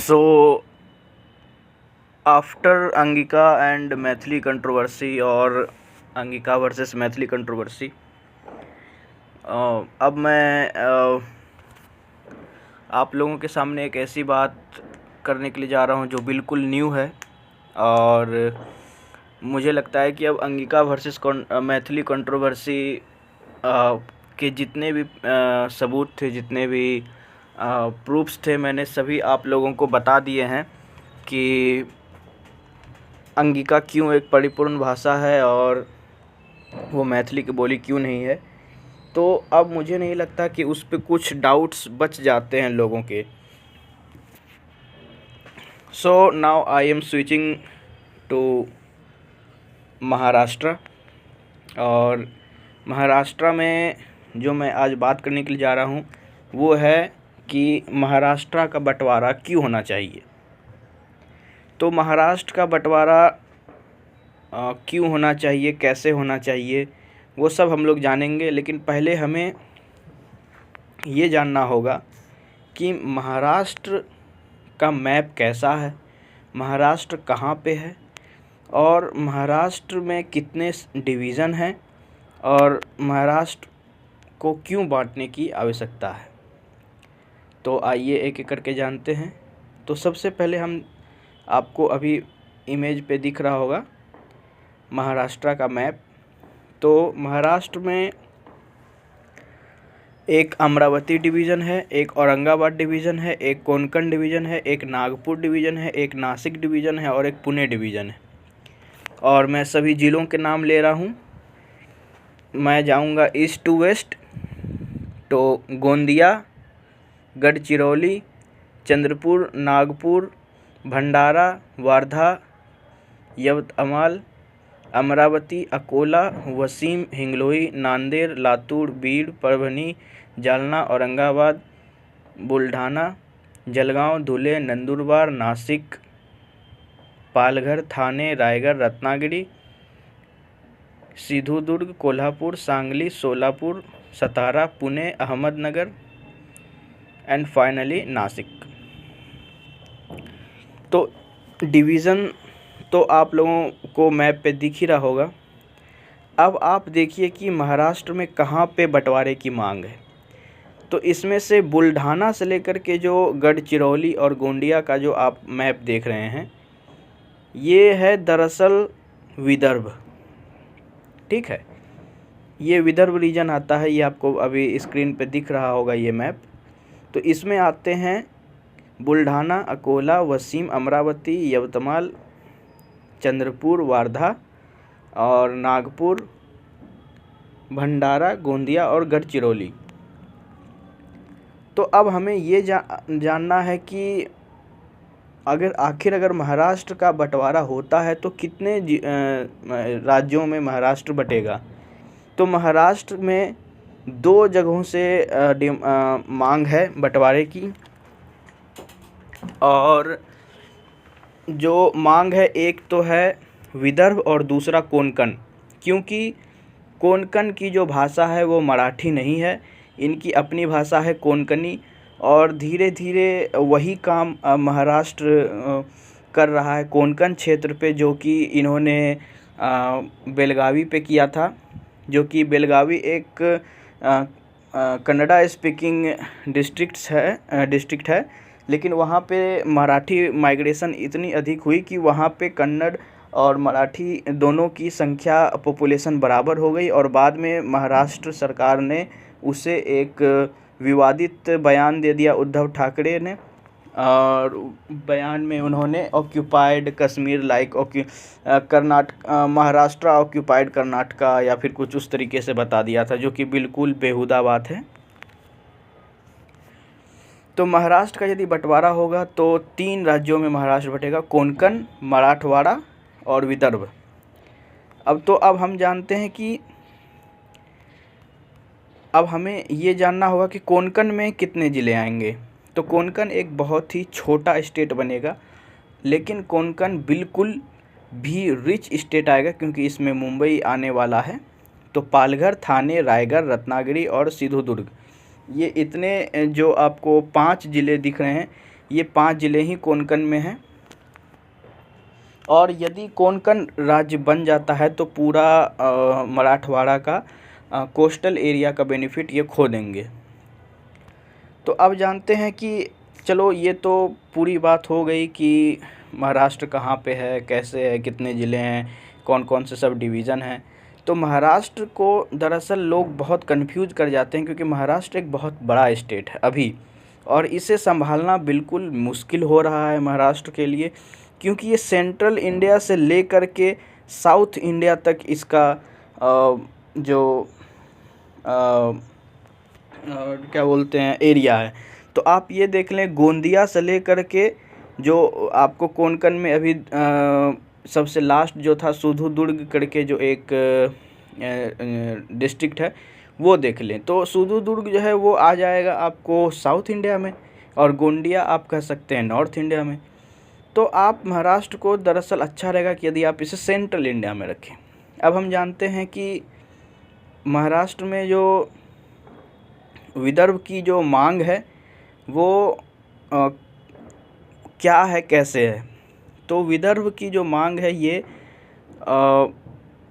So, after Angika and Maithili controversy और Angika versus Maithili controversy, अब मैं आप लोगों के सामने एक ऐसी बात करने के लिए जा रहा हूं जो बिल्कुल न्यू है। और मुझे लगता है कि अब अंगिका वर्सेस मैथिली कंट्रोवर्सी के जितने भी सबूत थे, जितने भी प्रूफ्स थे, मैंने सभी आप लोगों को बता दिए हैं कि अंगिका क्यों एक परिपूर्ण भाषा है और वो मैथिली की बोली क्यों नहीं है। तो अब मुझे नहीं लगता कि उस पे कुछ डाउट्स बच जाते हैं लोगों के। So now I am switching to Maharashtra. और महाराष्ट्र में जो मैं आज बात करने के लिए जा रहा हूँ वो है कि महाराष्ट्र का बंटवारा क्यों होना चाहिए। तो महाराष्ट्र का बंटवारा क्यों होना चाहिए, कैसे होना चाहिए, वो सब हम लोग जानेंगे। लेकिन पहले हमें ये जानना होगा कि महाराष्ट्र का मैप कैसा है, महाराष्ट्र कहाँ पे है और महाराष्ट्र में कितने डिवीज़न हैं और महाराष्ट्र को क्यों बांटने की आवश्यकता है। तो आइए एक एक करके जानते हैं। तो सबसे पहले हम आपको अभी इमेज पे दिख रहा होगा महाराष्ट्र का मैप। तो महाराष्ट्र में एक अमरावती डिवीज़न है, एक औरंगाबाद डिवीज़न है, एक कोंकण डिवीज़न है, एक नागपुर डिवीज़न है, एक नासिक डिवीज़न है और एक पुणे डिवीज़न है। और मैं सभी ज़िलों के नाम ले रहा हूँ। मैं जाऊँगा ईस्ट टू वेस्ट। तो गोंदिया, गढ़चिरौली, चंद्रपुर, नागपुर, भंडारा, वार्धा, यवतमाल, अमरावती, अकोला, वसीम, हिंगलोई, नांदेड़, लातूर, बीड़, परभणी, जालना, औरंगाबाद, बुलढाना, जलगांव, धुले, नंदुरबार, नासिक, पालघर, थाने, रायगढ़, रत्नागिरी, सिंधुदुर्ग, कोल्हापुर, सांगली, सोलापुर, सतारा, पुणे, अहमदनगर एंड फाइनली नासिक। तो डिवीज़न तो आप लोगों को मैप पे दिख ही रहा होगा। अब आप देखिए कि महाराष्ट्र में कहाँ पे बंटवारे की मांग है। तो इसमें से बुल्ढाना से लेकर के जो गढ़चिरौली और गोंदिया का जो आप मैप देख रहे हैं, ये है दरअसल विदर्भ। ठीक है, ये विदर्भ रीजन आता है। ये आपको अभी स्क्रीन पे दिख रहा होगा ये मैप। तो इसमें आते हैं बुल्ढाना, अकोला, वसीम, अमरावती, यवतमाल, चंद्रपुर, वार्धा और नागपुर, भंडारा, गोंदिया और गढ़चिरौली। तो अब हमें ये जानना है कि अगर महाराष्ट्र का बंटवारा होता है तो कितने राज्यों में महाराष्ट्र बटेगा। तो महाराष्ट्र में दो जगहों से मांग है बंटवारे की। और जो मांग है, एक तो है विदर्भ और दूसरा कोंकण। क्योंकि कोंकण की जो भाषा है वो मराठी नहीं है, इनकी अपनी भाषा है कोंकणी। और धीरे धीरे वही काम महाराष्ट्र कर रहा है कोंकण क्षेत्र पे, जो कि इन्होंने बेलगावी पे किया था। जो कि बेलगावी एक कन्नड़ा स्पीकिंग डिस्ट्रिक्ट है। लेकिन वहाँ पे मराठी माइग्रेशन इतनी अधिक हुई कि वहाँ पे कन्नड़ और मराठी दोनों की संख्या पॉपुलेशन बराबर हो गई। और बाद में महाराष्ट्र सरकार ने उसे एक विवादित बयान दे दिया उद्धव ठाकरे ने। और बयान में उन्होंने occupied Kashmir like Maharashtra occupied Karnataka या फिर कुछ उस तरीके से बता दिया था, जो कि बिल्कुल बेहुदा बात है। तो महाराष्ट्र का यदि बंटवारा होगा तो 3 राज्यों में महाराष्ट्र बटेगा, कोंकण, मराठवाड़ा और विदर्भ। अब हम जानते हैं कि अब हमें ये जानना होगा कि कोंकण में कितने ज़िले आएंगे। तो कोंकण एक बहुत ही छोटा स्टेट बनेगा, लेकिन कोंकण बिल्कुल भी रिच स्टेट आएगा क्योंकि इसमें मुंबई आने वाला है। तो पालघर, थाने, रायगढ़, रत्नागिरी और सिंधुदुर्ग, ये इतने जो आपको 5 ज़िले दिख रहे हैं, ये 5 ज़िले ही कोंकण में हैं। और यदि कोंकण राज्य बन जाता है तो पूरा मराठवाड़ा का कोस्टल एरिया का बेनिफिट ये खो देंगे। तो अब जानते हैं कि चलो ये तो पूरी बात हो गई कि महाराष्ट्र कहाँ पे है, कैसे है, कितने ज़िले हैं, कौन कौन से सब डिवीज़न हैं। तो महाराष्ट्र को दरअसल लोग बहुत कंफ्यूज कर जाते हैं क्योंकि महाराष्ट्र एक बहुत बड़ा स्टेट है अभी, और इसे संभालना बिल्कुल मुश्किल हो रहा है महाराष्ट्र के लिए, क्योंकि ये सेंट्रल इंडिया से लेकर के साउथ इंडिया तक इसका जो क्या बोलते हैं एरिया है। तो आप ये देख लें, गोंदिया से लेकर के जो आपको कोंकण में अभी सबसे लास्ट जो था सिंधुदुर्ग करके जो एक डिस्ट्रिक्ट है वो देख लें, तो सिंधुदुर्ग जो है वो आ जाएगा आपको साउथ इंडिया में, और गोंदिया आप कह सकते हैं नॉर्थ इंडिया में। तो आप महाराष्ट्र को दरअसल अच्छा रहेगा कि यदि आप इसे सेंट्रल इंडिया में रखें। अब हम जानते हैं कि महाराष्ट्र में जो विदर्भ की जो मांग है वो क्या है, कैसे है। तो विदर्भ की जो मांग है ये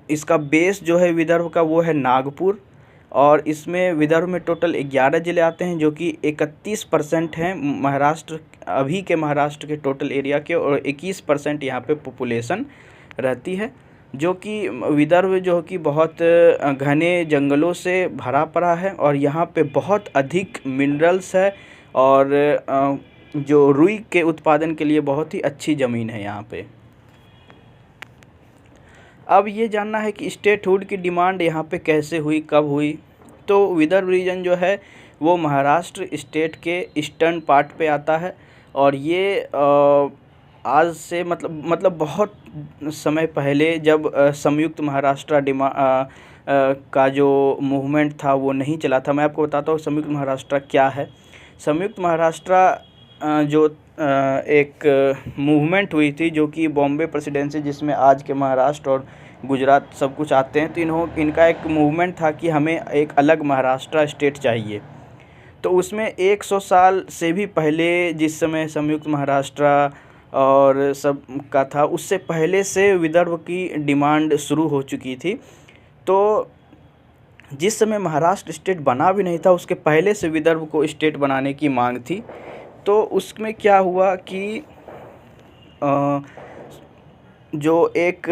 इसका बेस जो है विदर्भ का वो है नागपुर, और इसमें विदर्भ में टोटल 11 ज़िले आते हैं जो कि 31% हैं महाराष्ट्र अभी के महाराष्ट्र के टोटल एरिया के, और 21% यहाँ पे पॉपुलेशन रहती है, जो कि विदर्भ जो कि बहुत घने जंगलों से भरा पड़ा है, और यहाँ पे बहुत अधिक मिनरल्स है, और जो रुई के उत्पादन के लिए बहुत ही अच्छी ज़मीन है यहाँ पे। अब ये जानना है कि स्टेटहुड की डिमांड यहाँ पे कैसे हुई, कब हुई। तो विदर्भ रीजन जो है वो महाराष्ट्र स्टेट के ईस्टर्न पार्ट पे आता है, और ये आज से मतलब बहुत समय पहले जब संयुक्त महाराष्ट्र का जो मूवमेंट था वो नहीं चला था। मैं आपको बताता हूँ संयुक्त महाराष्ट्र क्या है। संयुक्त महाराष्ट्र जो एक मूवमेंट हुई थी जो कि बॉम्बे प्रेसिडेंसी, जिसमें आज के महाराष्ट्र और गुजरात सब कुछ आते हैं, तो इनका एक मूवमेंट था कि हमें एक अलग महाराष्ट्र स्टेट चाहिए। तो उसमें 100 साल से भी पहले जिस समय संयुक्त महाराष्ट्र और सब का था, उससे पहले से विदर्भ की डिमांड शुरू हो चुकी थी। तो जिस समय महाराष्ट्र स्टेट बना भी नहीं था उसके पहले से विदर्भ को स्टेट बनाने की मांग थी। तो उसमें क्या हुआ कि जो एक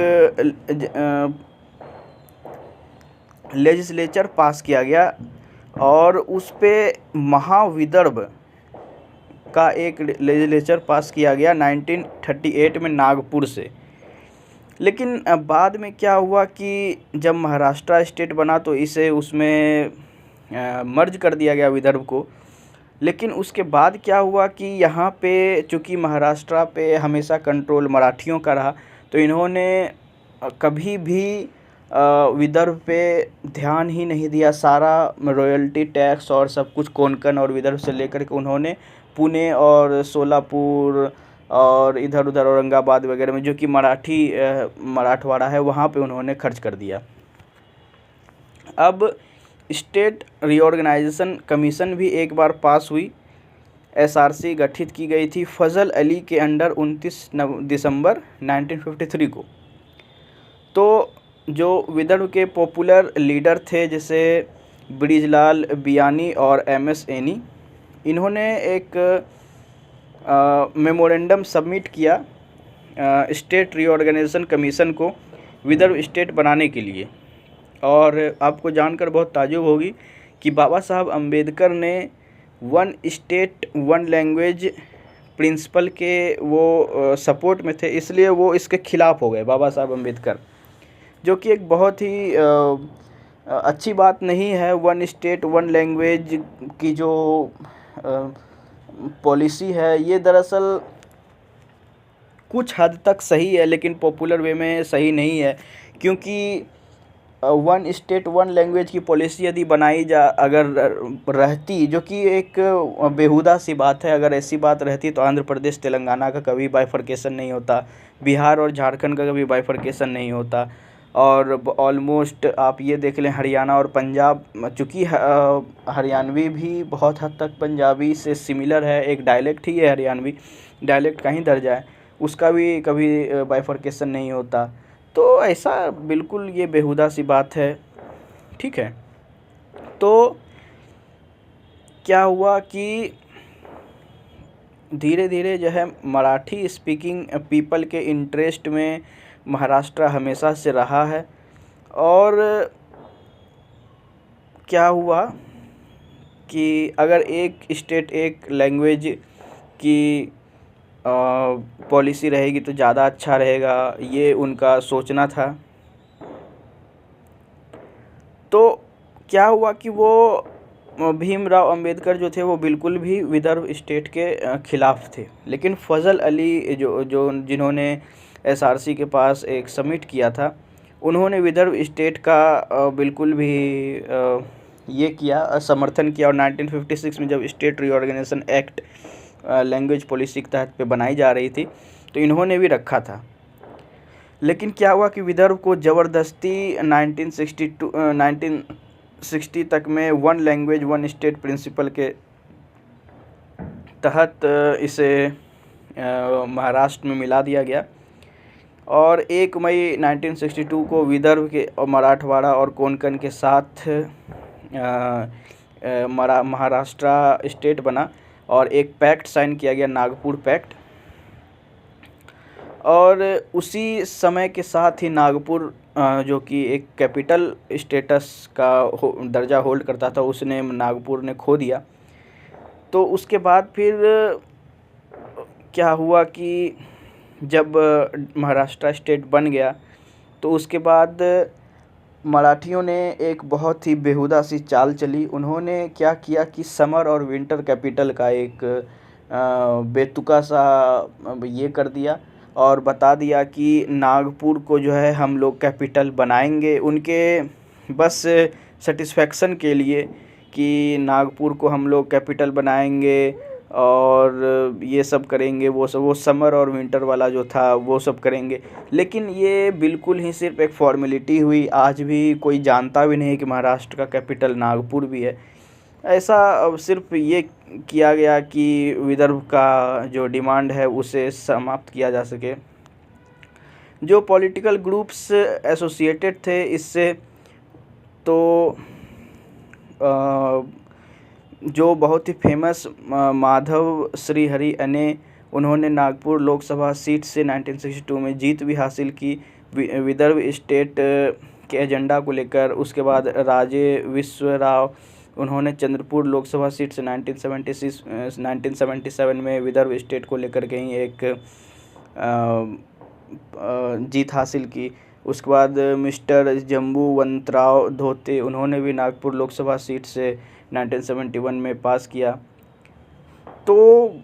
लेजिस्लेचर पास किया गया, और उस पे महाविदर्भ का एक लेजिस्लेचर पास किया गया 1938 में नागपुर से। लेकिन बाद में क्या हुआ कि जब महाराष्ट्र स्टेट बना तो इसे उसमें मर्ज कर दिया गया विदर्भ को। लेकिन उसके बाद क्या हुआ कि यहाँ पे चूँकि महाराष्ट्र पे हमेशा कंट्रोल मराठियों का रहा, तो इन्होंने कभी भी विदर्भ पे ध्यान ही नहीं दिया। सारा रॉयल्टी टैक्स और सब कुछ कोंकण और विदर्भ से लेकर के उन्होंने पुणे और सोलापुर और इधर उधर औरंगाबाद वगैरह में जो कि मराठवाड़ा है वहाँ पे उन्होंने खर्च कर दिया। अब स्टेट रीऑर्गेनाइजेशन कमीशन भी एक बार पास हुई, एसआरसी गठित की गई थी फजल अली के अंडर 29 दिसंबर 1953 को। तो जो विदर्भ के पॉपुलर लीडर थे जैसे ब्रिजलाल बियानी और एमएस एनी, इन्होंने एक मेमोरेंडम सबमिट किया स्टेट रीऑर्गेनाइजेशन कमीशन को विदर्भ स्टेट बनाने के लिए। और आपको जानकर बहुत ताज्जुब होगी कि बाबा साहब अम्बेडकर ने one state one language principle के वो सपोर्ट में थे, इसलिए वो इसके खिलाफ़ हो गए बाबा साहब अम्बेडकर, जो कि एक बहुत ही अच्छी बात नहीं है। वन स्टेट वन लैंग्वेज की जो पॉलिसी है ये दरअसल कुछ हद तक सही है, लेकिन पॉपुलर वे में सही नहीं है, क्योंकि वन स्टेट वन लैंग्वेज की पॉलिसी यदि बनाई अगर रहती, जो कि एक बेहुदा सी बात है, अगर ऐसी बात रहती तो आंध्र प्रदेश तेलंगाना का कभी बाइफरकेशन नहीं होता, बिहार और झारखंड का कभी बाइफरकेशन नहीं होता, और ऑलमोस्ट आप ये देख लें हरियाणा और पंजाब, चूँकि हरियाणवी भी बहुत हद तक पंजाबी से सिमिलर है, एक डायलेक्ट ही है हरियाणवी, डायलेक्ट का ही दर्जा है, उसका भी कभी बाइफर्केशन नहीं होता। तो ऐसा बिल्कुल ये बेहुदा सी बात है, ठीक है। तो क्या हुआ कि धीरे धीरे जो है मराठी स्पीकिंग पीपल के इंटरेस्ट में महाराष्ट्र हमेशा से रहा है। और क्या हुआ कि अगर एक स्टेट एक लैंग्वेज की पॉलिसी रहेगी तो ज़्यादा अच्छा रहेगा, ये उनका सोचना था। तो क्या हुआ कि वो भीमराव अंबेडकर जो थे वो बिल्कुल भी विदर्भ स्टेट के खिलाफ़ थे, लेकिन फजल अली जो जिन्होंने एसआरसी के पास एक समिट किया था, उन्होंने विदर्भ स्टेट का बिल्कुल भी ये किया, समर्थन किया। और 1956 में जब state reorganisation act language policy के तहत पे बनाई जा रही थी तो इन्होंने भी रखा था। लेकिन क्या हुआ कि विदर्भ को ज़बरदस्ती 1960 तक में one language one state principle के तहत इसे महाराष्ट्र में मिला दिया गया। और 1 मई 1962 को विदर्भ के और मराठवाड़ा और कोंकण के साथ महाराष्ट्र स्टेट बना और एक पैक्ट साइन किया गया, नागपुर पैक्ट। और उसी समय के साथ ही नागपुर जो कि एक कैपिटल स्टेटस का दर्जा होल्ड करता था, उसने नागपुर ने खो दिया। तो उसके बाद फिर क्या हुआ कि जब महाराष्ट्र स्टेट बन गया तो उसके बाद मराठियों ने एक बहुत ही बेहुदा सी चाल चली। उन्होंने क्या किया कि समर और विंटर कैपिटल का एक बेतुका सा ये कर दिया और बता दिया कि नागपुर को जो है हम लोग कैपिटल बनाएंगे, उनके बस सेटिस्फेक्शन के लिए कि नागपुर को हम लोग कैपिटल बनाएंगे और ये सब करेंगे, वो समर और विंटर वाला जो था वो सब करेंगे। लेकिन ये बिल्कुल ही सिर्फ एक फॉर्मेलिटी हुई। आज भी कोई जानता भी नहीं कि महाराष्ट्र का कैपिटल नागपुर भी है। ऐसा सिर्फ ये किया गया कि विदर्भ का जो डिमांड है उसे समाप्त किया जा सके। जो पॉलिटिकल ग्रुप्स एसोसिएटेड थे इससे, तो जो बहुत ही फेमस माधव श्रीहरि अने, उन्होंने नागपुर लोकसभा सीट से 1962 में जीत भी हासिल की विदर्भ स्टेट के एजेंडा को लेकर। उसके बाद राजे विश्वराव, उन्होंने चंद्रपुर लोकसभा सीट से 1977 में विदर्भ स्टेट को लेकर कहीं एक जीत हासिल की। उसके बाद मिस्टर जम्बूवंतराव धोते, उन्होंने भी नागपुर लोकसभा सीट से 1971 में पास किया। तो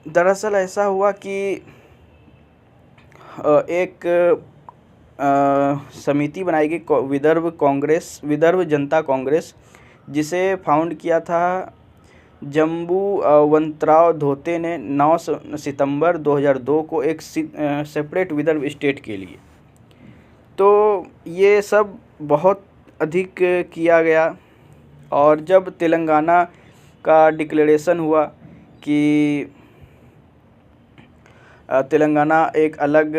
दरअसल ऐसा हुआ कि एक समिति बनाई गई, विदर्भ जनता कांग्रेस, जिसे फाउंड किया था जम्बूवंतराव धोते ने 9 सितंबर 2002 को एक सेपरेट विदर्भ स्टेट के लिए। तो ये सब बहुत अधिक किया गया। और जब तेलंगाना का डिक्लेरेशन हुआ कि तेलंगाना एक अलग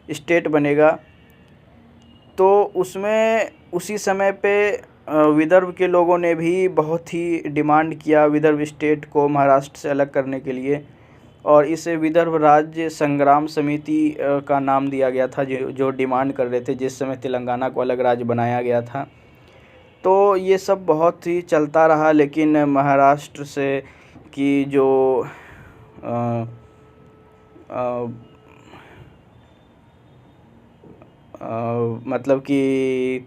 स्टेट बनेगा, तो उसमें उसी समय पे विदर्भ के लोगों ने भी बहुत ही डिमांड किया विदर्भ स्टेट को महाराष्ट्र से अलग करने के लिए। और इसे विदर्भ राज्य संग्राम समिति का नाम दिया गया था, जो डिमांड कर रहे थे जिस समय तेलंगाना को अलग राज्य बनाया गया था। तो ये सब बहुत ही चलता रहा। लेकिन महाराष्ट्र से की जो मतलब कि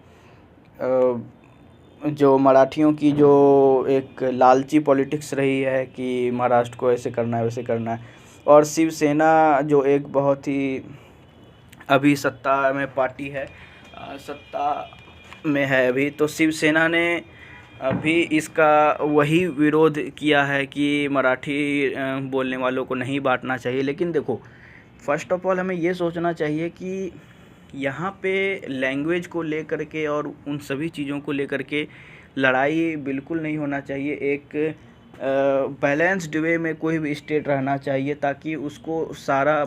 जो मराठियों की जो एक लालची पॉलिटिक्स रही है कि महाराष्ट्र को ऐसे करना है वैसे करना है। और शिवसेना जो एक बहुत ही अभी सत्ता में पार्टी है, सत्ता में है अभी, तो शिवसेना ने अभी इसका वही विरोध किया है कि मराठी बोलने वालों को नहीं बांटना चाहिए। लेकिन देखो, फर्स्ट ऑफ ऑल हमें ये सोचना चाहिए कि यहाँ पे लैंग्वेज को लेकर के और उन सभी चीज़ों को लेकर के लड़ाई बिल्कुल नहीं होना चाहिए। एक बैलेंस्ड वे में कोई भी स्टेट रहना चाहिए ताकि उसको सारा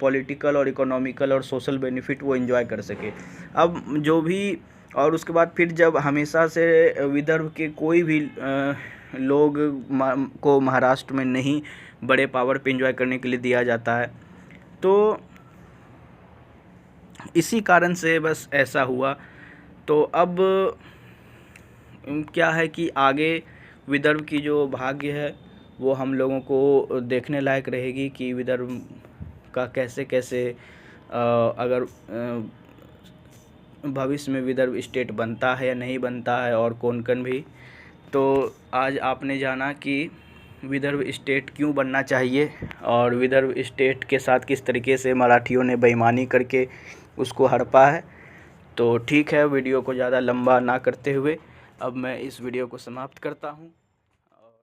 पॉलिटिकल और इकोनॉमिकल और सोशल बेनिफिट वो एंजॉय कर सके। अब जो भी और उसके बाद फिर जब हमेशा से विदर्भ के कोई भी लोग को महाराष्ट्र में नहीं बड़े पावर पे एंजॉय करने के लिए दिया जाता है, तो इसी कारण से बस ऐसा हुआ। तो अब क्या है कि आगे विदर्भ की जो भाग्य है वो हम लोगों को देखने लायक रहेगी कि विदर्भ का कैसे कैसे अगर भविष्य में विदर्भ स्टेट बनता है या नहीं बनता है, और कोंकण भी। तो आज आपने जाना कि विदर्भ स्टेट क्यों बनना चाहिए और विदर्भ स्टेट के साथ किस तरीके से मराठियों ने बेईमानी करके उसको हड़पा है। तो ठीक है, वीडियो को ज़्यादा लंबा ना करते हुए अब मैं इस वीडियो को समाप्त करता हूँ।